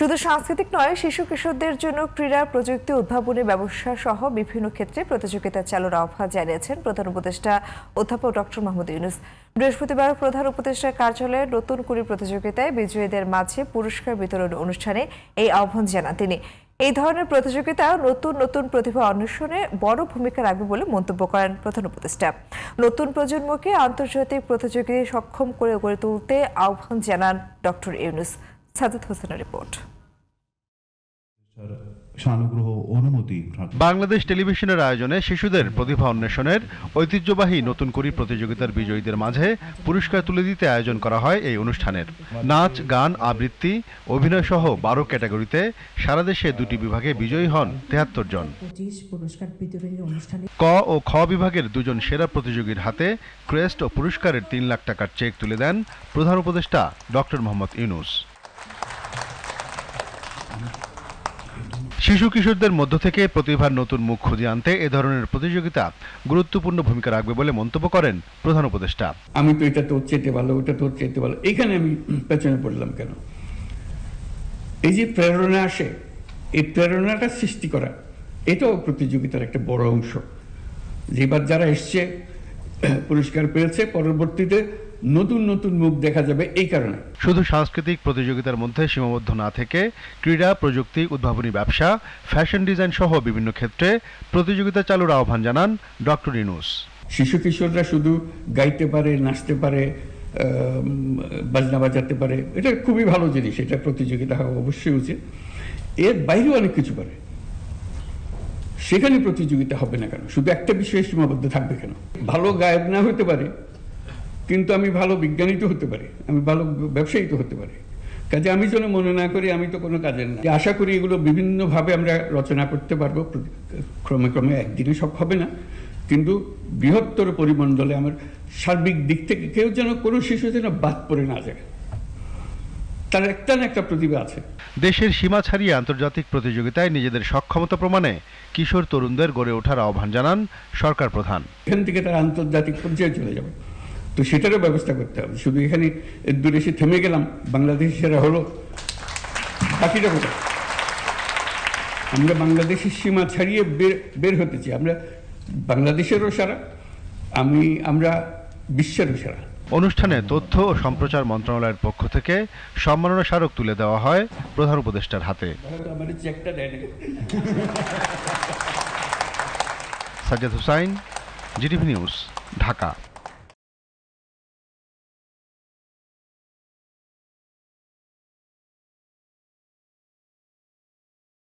শুধু সাংস্কৃতিক নয়, শিশু কিশোরদের জন্য ক্রীড়া, প্রযুক্তি, উদ্ভাবনী ব্যবসা সহ বিভিন্ন ক্ষেত্রে প্রতিযোগিতা চালুর আহ্বান জানিয়েছেন প্রধান উপদেষ্টা অধ্যাপক ডক্টর মোহাম্মদ ইউনূস। বৃহস্পতিবার প্রধান উপদেষ্টার কার্যালয়ে নতুন কুড়ি প্রতিযোগিতায় বিজয়ীদের মাঝে পুরস্কার বিতরণ অনুষ্ঠানে এই আহ্বান জানান তিনি। এই ধরনের প্রতিযোগিতা নতুন নতুন প্রতিভা অন্বেষণে বড় ভূমিকা রাখবে বলে মন্তব্য করেন প্রধান উপদেষ্টা। নতুন প্রজন্মকে আন্তর্জাতিক প্রতিযোগিতায় সক্ষম করে গড়ে তুলতে আহ্বান জানান ডক্টর ইউনূস। সাজিদ হোসেনের রিপোর্ট। বাংলাদেশ টেলিভিশনের আয়োজনে শিশুদের প্রতিভা অন্বেষণের ঐতিহ্যবাহী নতুন কুড়ি প্রতিযোগিতার বিজয়ীদের মাঝে পুরস্কার তুলে দিতে আয়োজন করা হয় এই অনুষ্ঠানের। নাচ, গান, আবৃত্তি, অভিনয় সহ 12 ক্যাটাগরিতে সারা দেশে 2টি বিভাগে বিজয়ী হন 73 জন। ক ও খ বিভাগের 2 জন সেরা প্রতিযোগীর হাতে ক্রেস্ট ও পুরস্কারের 3 লাখ টাকার চেক তুলে দেন প্রধান উপদেষ্টা ডক্টর মোহাম্মদ ইউনূস। শিশু কিশোরদের মধ্য থেকে প্রতিভার নতুন মুখ খুঁজে আনতে এ ধরনের প্রতিযোগিতা গুরুত্বপূর্ণ ভূমিকা রাখবে বলে মন্তব্য করেন প্রধান উপদেষ্টা। আমি তো এটা তোর চেতে ভালো, ওটা তোর চেতে ভালো, এখানে আমি পেছনে পড়লাম কেন? এই যে প্রেরণা আসে, এই প্রেরণাটা সৃষ্টি করা, এটাও প্রতিযোগিতার একটা বড় অংশ। যেবার যারা এসছে পুরস্কার পেয়েছে, পরবর্তীতে নতুন নতুন মুখ দেখা যাবে। এই কারণে শুধু সাংস্কৃতিক প্রতিযোগিতার মধ্যে সীমাবদ্ধ না থেকে ক্রীড়া, প্রযুক্তি, উদ্ভাবনী ব্যবসা, ফ্যাশন ডিজাইন সহ বিভিন্ন ক্ষেত্রে প্রতিযোগিতা চালুর আহ্বান জানান ডক্টর ইউনূস। শিশু কিশোররা শুধু গাইতে পারে, নাচতে পারে, বাজনা বাজাতে পারে, এটা খুবই ভালো জিনিস, এটা প্রতিযোগিতা হওয়া অবশ্যই উচিত। এর বাইরেও অনেক কিছু পারে, সেখানে প্রতিযোগিতা হবে না কেন? শুধু একটা বিষয়ে সীমাবদ্ধ থাকবে কেন? ভালো গায়ক না হতে পারে, কিন্তু আমি ভালো বিজ্ঞানী তো হতে পারি, আমি ভালো ব্যবসায়ী তো হতে পারি। কাজে আমি যেন মনে না করি আমি তো কোনো কাজের না। আশা করি এগুলো বিভিন্নভাবে আমরা রচনা করতে পারবো। ক্রমে ক্রমে একদিনে সব হবে না, কিন্তু বৃহত্তর পরিমণ্ডলে আমার সার্বিক দিক থেকে কেউ যেন, কোনো শিশু যেন বাদ পড়ে না যায়। তার একটা না একটা প্রতিভা আছে। দেশের সীমা ছাড়িয়ে আন্তর্জাতিক প্রতিযোগিতায় নিজেদের সক্ষমতা প্রমাণে কিশোর তরুণদের গড়ে ওঠার আহ্বান জানান সরকার প্রধান। এখান থেকে তারা আন্তর্জাতিক পর্যায়ে চলে যাবে, তো সেটারও ব্যবস্থা করতে হবে। শুধু এখানে দূরে এসে থেমে গেলাম, বাংলাদেশ সেরা হলো, বাকিটা কোথায়? আমরা বাংলাদেশের সীমা ছাড়িয়ে বের হতে চাই। আমরা বাংলাদেশেরও সেরা, আমরা বিশ্বেরও সেরা। অনুষ্ঠানে তথ্য ও সম্প্রচার মন্ত্রণালয়ের পক্ষ থেকে সম্মাননা স্মারক তুলে দেওয়া হয় প্রধান উপদেষ্টার হাতে। Sajjad Hossain, GTV news, Dhaka.